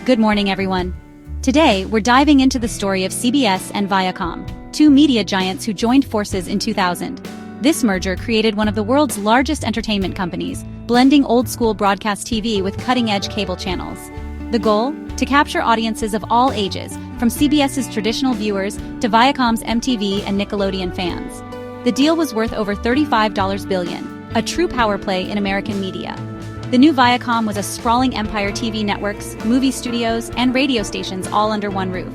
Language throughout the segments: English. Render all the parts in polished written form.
Good morning, everyone. Today, we're diving into the story of CBS and Viacom, two media giants who joined forces in 2000. This merger created one of the world's largest entertainment companies, blending old-school broadcast TV with cutting-edge cable channels. The goal? To capture audiences of all ages, from CBS's traditional viewers to Viacom's MTV and Nickelodeon fans. The deal was worth over $35 billion, a true power play in American media. The new Viacom was a sprawling empire: TV networks, movie studios, and radio stations all under one roof.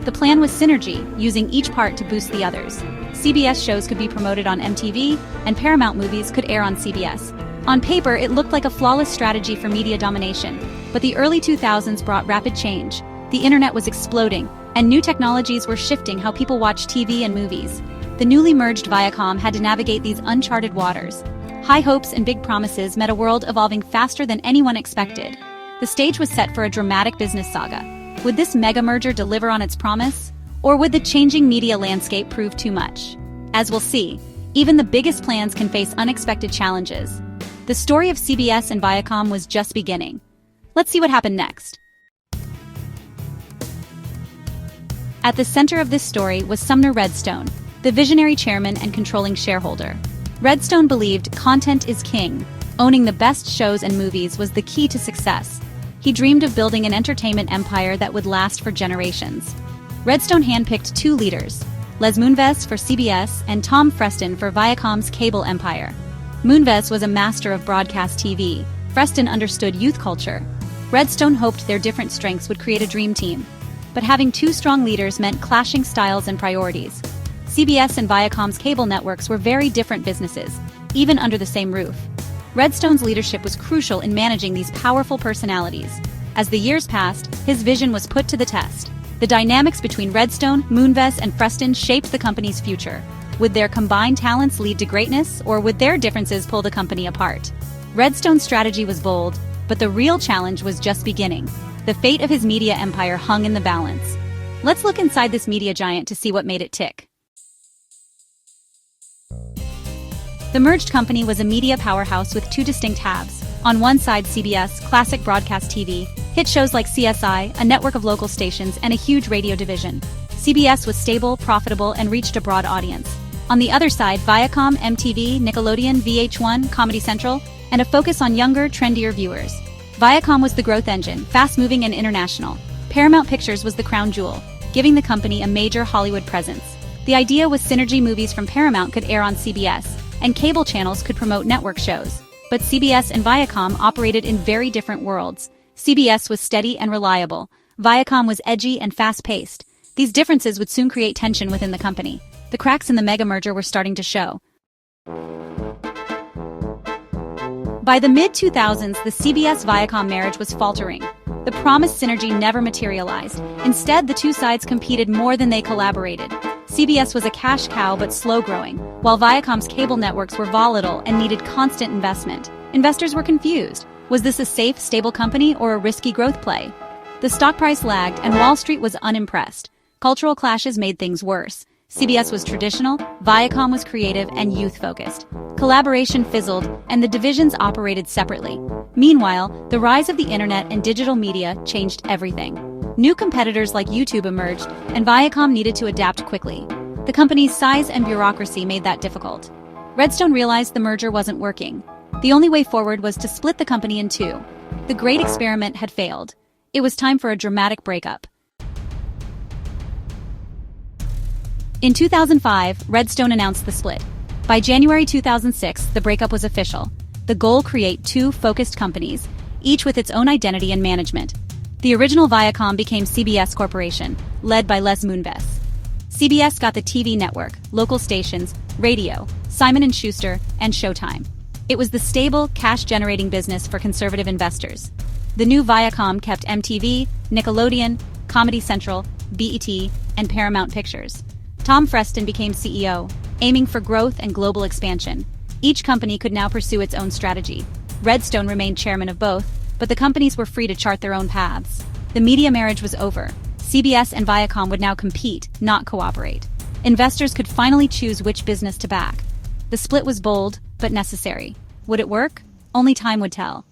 The plan was synergy, using each part to boost the others. CBS shows could be promoted on MTV, and Paramount movies could air on CBS. On paper, it looked like a flawless strategy for media domination, but the early 2000s brought rapid change. The internet was exploding, and new technologies were shifting how people watch TV and movies. The newly merged Viacom had to navigate these uncharted waters. High hopes and big promises met a world evolving faster than anyone expected. The stage was set for a dramatic business saga. Would this mega merger deliver on its promise? Or would the changing media landscape prove too much? As we'll see, even the biggest plans can face unexpected challenges. The story of CBS and Viacom was just beginning. Let's see what happened next. At the center of this story was Sumner Redstone, the visionary chairman and controlling shareholder. Redstone believed content is king. Owning the best shows and movies was the key to success. He dreamed of building an entertainment empire that would last for generations. Redstone handpicked two leaders, Les Moonves for CBS and Tom Freston for Viacom's cable empire. Moonves was a master of broadcast TV. Freston understood youth culture. Redstone hoped their different strengths would create a dream team. But having two strong leaders meant clashing styles and priorities. CBS and Viacom's cable networks were very different businesses, even under the same roof. Redstone's leadership was crucial in managing these powerful personalities. As the years passed, his vision was put to the test. The dynamics between Redstone, Moonves, and Freston shaped the company's future. Would their combined talents lead to greatness, or would their differences pull the company apart? Redstone's strategy was bold, but the real challenge was just beginning. The fate of his media empire hung in the balance. Let's look inside this media giant to see what made it tick. The merged company was a media powerhouse with two distinct halves. On one side, CBS, classic broadcast TV, hit shows like CSI, a network of local stations, and a huge radio division. CBS was stable, profitable, and reached a broad audience. On the other side, Viacom, MTV, Nickelodeon, VH1, Comedy Central, and a focus on younger, trendier viewers. Viacom was the growth engine, fast-moving and international. Paramount Pictures was the crown jewel, giving the company a major Hollywood presence. The idea was synergy: movies from Paramount could air on CBS, and cable channels could promote network shows. But CBS and Viacom operated in very different worlds. CBS was steady and reliable. Viacom was edgy and fast-paced. These differences would soon create tension within the company. The cracks in the mega merger were starting to show. By the mid-2000s, the CBS-Viacom marriage was faltering. The promised synergy never materialized. Instead, the two sides competed more than they collaborated. CBS was a cash cow but slow-growing, while Viacom's cable networks were volatile and needed constant investment. Investors were confused. Was this a safe, stable company or a risky growth play? The stock price lagged, and Wall Street was unimpressed. Cultural clashes made things worse. CBS was traditional, Viacom was creative and youth-focused. Collaboration fizzled, and the divisions operated separately. Meanwhile, the rise of the internet and digital media changed everything. New competitors like YouTube emerged, and Viacom needed to adapt quickly. The company's size and bureaucracy made that difficult. Redstone realized the merger wasn't working. The only way forward was to split the company in two. The great experiment had failed. It was time for a dramatic breakup. In 2005, Redstone announced the split. By January 2006, the breakup was official. The goal: create two focused companies, each with its own identity and management. The original Viacom became CBS Corporation, led by Les Moonves. CBS got the TV network, local stations, radio, Simon & Schuster, and Showtime. It was the stable, cash-generating business for conservative investors. The new Viacom kept MTV, Nickelodeon, Comedy Central, BET, and Paramount Pictures. Tom Freston became CEO, aiming for growth and global expansion. Each company could now pursue its own strategy. Redstone remained chairman of both, but the companies were free to chart their own paths. The media marriage was over. CBS and Viacom would now compete, not cooperate. Investors could finally choose which business to back. The split was bold, but necessary. Would it work? Only time would tell.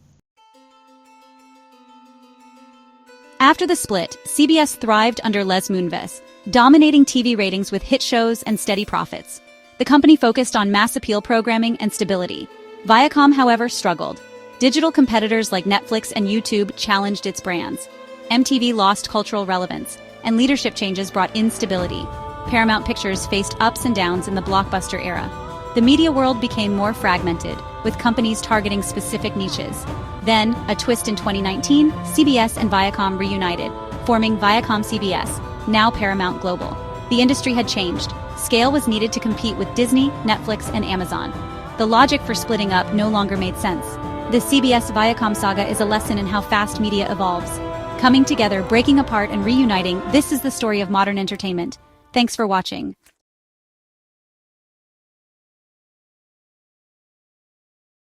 After the split, CBS thrived under Les Moonves, dominating TV ratings with hit shows and steady profits. The company focused on mass appeal programming and stability. Viacom, however, struggled. Digital competitors like Netflix and YouTube challenged its brands. MTV lost cultural relevance, and leadership changes brought instability. Paramount Pictures faced ups and downs in the blockbuster era. The media world became more fragmented, with companies targeting specific niches. Then, a twist in 2019, CBS and Viacom reunited, forming Viacom CBS, now Paramount Global. The industry had changed. Scale was needed to compete with Disney, Netflix, and Amazon. The logic for splitting up no longer made sense. The CBS-Viacom saga is a lesson in how fast media evolves. Coming together, breaking apart, and reuniting, this is the story of modern entertainment. Thanks for watching.